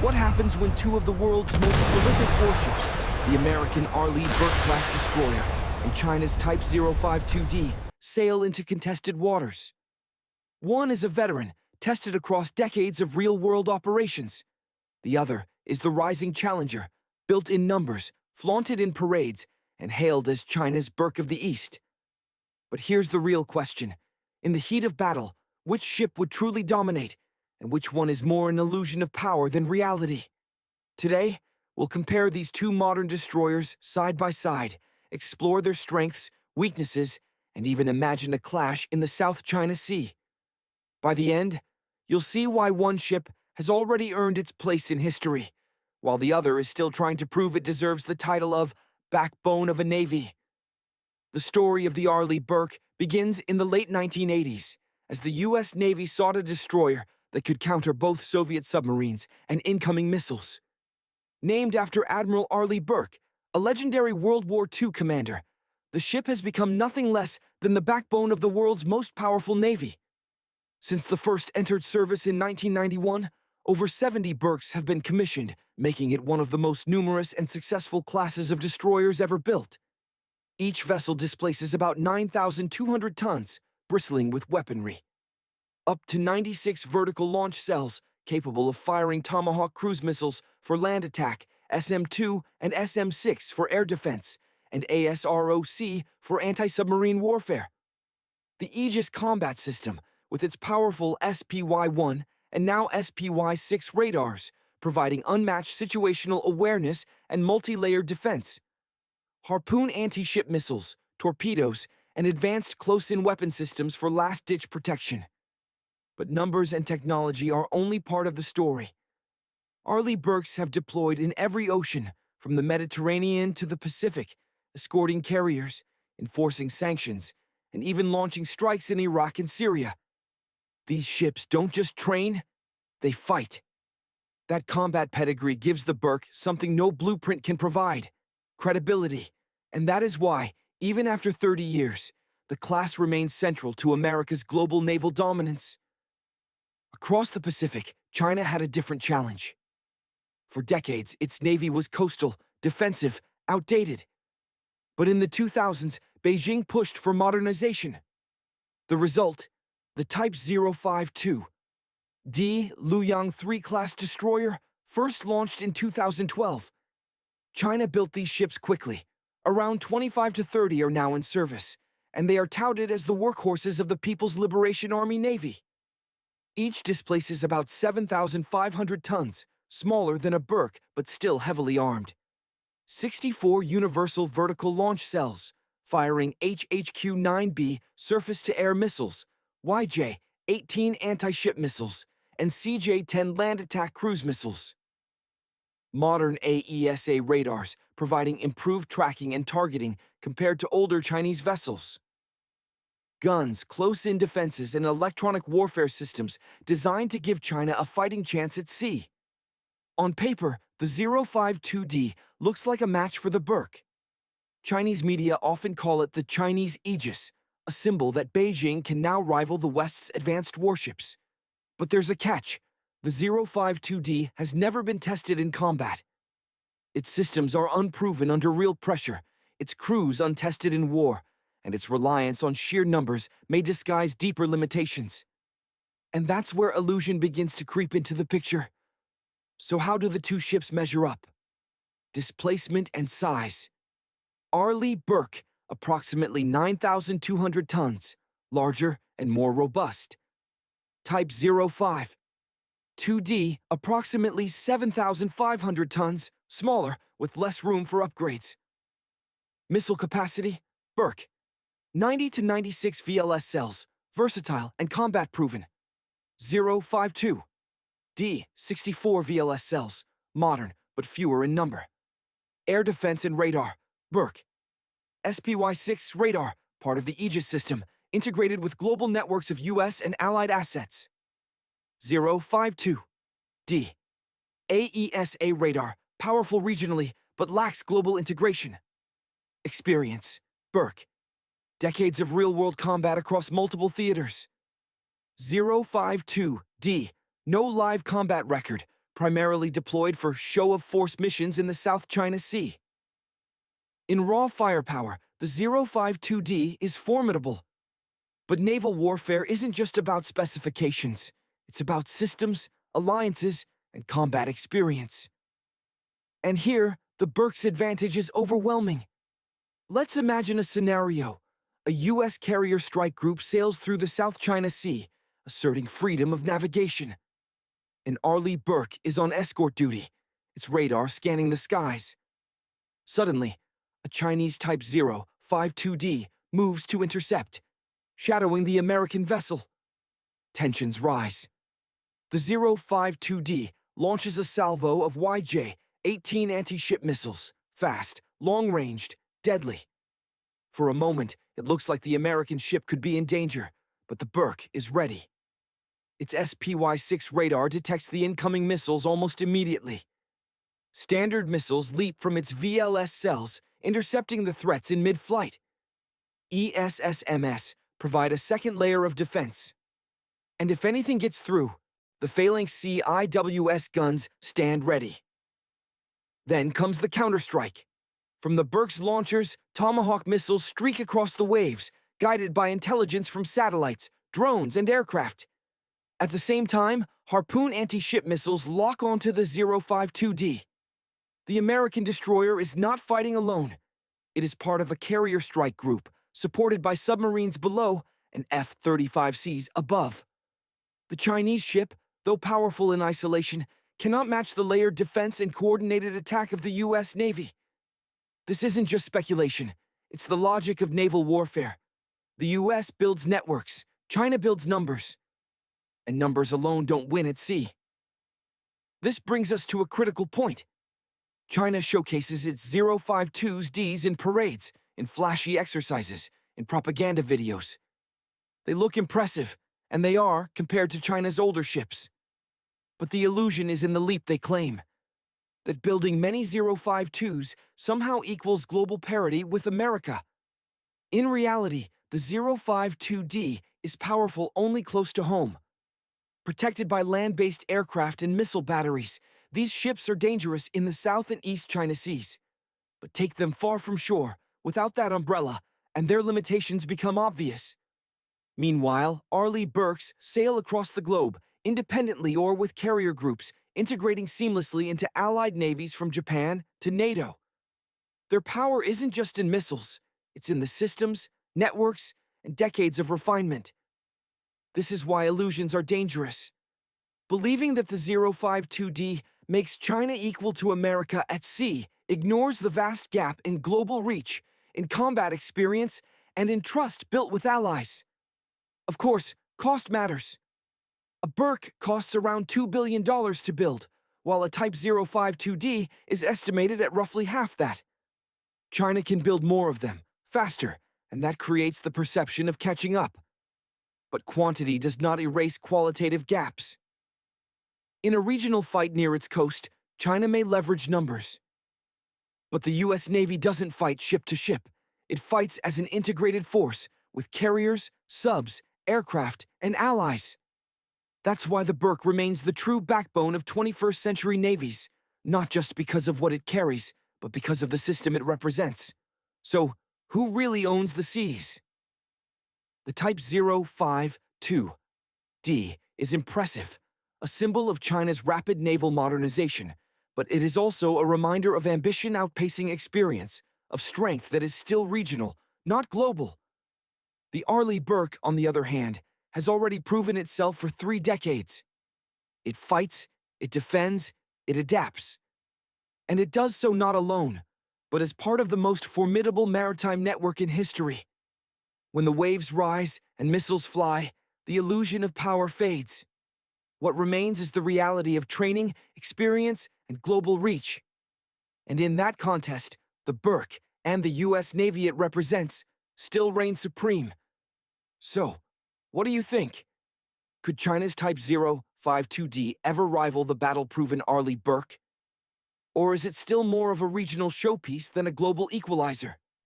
What happens when two of the world's most prolific warships, the American Arleigh Burke-class destroyer and China's Type 052D, sail into contested waters? One is a veteran, tested across decades of real-world operations. The other is the rising challenger, built in numbers, flaunted in parades, and hailed as China's Burke of the East. But here's the real question. In the heat of battle, which ship would truly dominate, and which one is more an illusion of power than reality? Today, we'll compare these two modern destroyers side by side, explore their strengths, weaknesses, and even imagine a clash in the South China Sea. By the end, you'll see why one ship has already earned its place in history, while the other is still trying to prove it deserves the title of backbone of a navy. The story of the Arleigh Burke begins in the late 1980s, as the U.S. Navy sought a destroyer that could counter both Soviet submarines and incoming missiles. Named after Admiral Arleigh Burke, a legendary World War II commander, the ship has become nothing less than the backbone of the world's most powerful navy. Since the first entered service in 1991, over 70 Burkes have been commissioned, making it one of the most numerous and successful classes of destroyers ever built. Each vessel displaces about 9,200 tons, bristling with weaponry. Up to 96 vertical launch cells, capable of firing Tomahawk cruise missiles for land attack, SM-2 and SM-6 for air defense, and ASROC for anti-submarine warfare. The Aegis combat system, with its powerful SPY-1 and now SPY-6 radars, providing unmatched situational awareness and multi-layered defense. Harpoon anti-ship missiles, torpedoes, and advanced close-in weapon systems for last-ditch protection. But numbers and technology are only part of the story. Arleigh Burkes have deployed in every ocean, from the Mediterranean to the Pacific, escorting carriers, enforcing sanctions, and even launching strikes in Iraq and Syria. These ships don't just train, they fight. That combat pedigree gives the Burke something no blueprint can provide: credibility. And that is why, even after 30 years, the class remains central to America's global naval dominance. Across the Pacific, China had a different challenge. For decades, its navy was coastal, defensive, outdated. But in the 2000s, Beijing pushed for modernization. The result? The Type 052D Luoyang III-class destroyer, first launched in 2012. China built these ships quickly. Around 25 to 30 are now in service, and they are touted as the workhorses of the People's Liberation Army Navy. Each displaces about 7,500 tons, smaller than a Burke but still heavily armed. 64 universal vertical launch cells, firing HHQ-9B surface-to-air missiles, YJ-18 anti-ship missiles, and CJ-10 land attack cruise missiles. Modern AESA radars, providing improved tracking and targeting compared to older Chinese vessels. Guns, close-in defenses, and electronic warfare systems designed to give China a fighting chance at sea. On paper, the 052D looks like a match for the Burke. Chinese media often call it the Chinese Aegis, a symbol that Beijing can now rival the West's advanced warships. But there's a catch. The 052D has never been tested in combat. Its systems are unproven under real pressure, its crews untested in war, and its reliance on sheer numbers may disguise deeper limitations. And that's where illusion begins to creep into the picture. So how do the two ships measure up? Displacement and size. Arleigh Burke, approximately 9,200 tons, larger and more robust. Type 052D, approximately 7,500 tons, smaller, with less room for upgrades. Missile capacity, Burke, 90 to 96 VLS cells, versatile and combat-proven. 052D, 64 VLS cells, modern but fewer in number. Air defense and radar, Burke. SPY-6 radar, part of the Aegis system, integrated with global networks of U.S. and allied assets. 052D, AESA radar, powerful regionally but lacks global integration. Experience, Burke. Decades of real-world combat across multiple theaters. 052D, no live combat record, primarily deployed for show-of-force missions in the South China Sea. In raw firepower, the 052D is formidable. But naval warfare isn't just about specifications. It's about systems, alliances, and combat experience. And here, the Burke's advantage is overwhelming. Let's imagine a scenario. A U.S. carrier strike group sails through the South China Sea, asserting freedom of navigation. And Arleigh Burke is on escort duty, its radar scanning the skies. Suddenly, a Chinese Type 052D moves to intercept, shadowing the American vessel. Tensions rise. The 052D launches a salvo of YJ-18 anti-ship missiles, fast, long-ranged, deadly. For a moment, it looks like the American ship could be in danger, but the Burke is ready. Its SPY-6 radar detects the incoming missiles almost immediately. Standard missiles leap from its VLS cells, intercepting the threats in mid-flight. ESSMS provide a second layer of defense. And if anything gets through, the Phalanx CIWS guns stand ready. Then comes the counterstrike. From the Burke's launchers, Tomahawk missiles streak across the waves, guided by intelligence from satellites, drones, and aircraft. At the same time, Harpoon anti-ship missiles lock onto the 052D. The American destroyer is not fighting alone. It is part of a carrier strike group, supported by submarines below and F-35Cs above. The Chinese ship, though powerful in isolation, cannot match the layered defense and coordinated attack of the U.S. Navy. This isn't just speculation. It's the logic of naval warfare. The U.S. builds networks, China builds numbers. And numbers alone don't win at sea. This brings us to a critical point. China showcases its 052Ds in parades, in flashy exercises, in propaganda videos. They look impressive, and they are compared to China's older ships. But the illusion is in the leap they claim, that building many 052s somehow equals global parity with America. In reality, the 052D is powerful only close to home. Protected by land-based aircraft and missile batteries, these ships are dangerous in the South and East China Seas. But take them far from shore, without that umbrella, and their limitations become obvious. Meanwhile, Arleigh Burkes sail across the globe, independently or with carrier groups, integrating seamlessly into allied navies from Japan to NATO. Their power isn't just in missiles, it's in the systems, networks, and decades of refinement. This is why illusions are dangerous. Believing that the 052D makes China equal to America at sea ignores the vast gap in global reach, in combat experience, and in trust built with allies. Of course, cost matters. A Burke costs around $2 billion to build, while a Type 052D is estimated at roughly half that. China can build more of them, faster, and that creates the perception of catching up. But quantity does not erase qualitative gaps. In a regional fight near its coast, China may leverage numbers. But the U.S. Navy doesn't fight ship to ship. It fights as an integrated force, with carriers, subs, aircraft, and allies. That's why the Burke remains the true backbone of 21st century navies, not just because of what it carries, but because of the system it represents. So, who really owns the seas? The Type 052D is impressive, a symbol of China's rapid naval modernization, but it is also a reminder of ambition outpacing experience, of strength that is still regional, not global. The Arleigh Burke, on the other hand, has already proven itself for 3 decades. It fights, it defends, it adapts. And it does so not alone, but as part of the most formidable maritime network in history. When the waves rise and missiles fly, the illusion of power fades. What remains is the reality of training, experience, and global reach. And in that contest, the Burke and the U.S. Navy it represents still reign supreme. So, what do you think? Could China's Type 052D ever rival the battle-proven Arleigh Burke? Or is it still more of a regional showpiece than a global equalizer?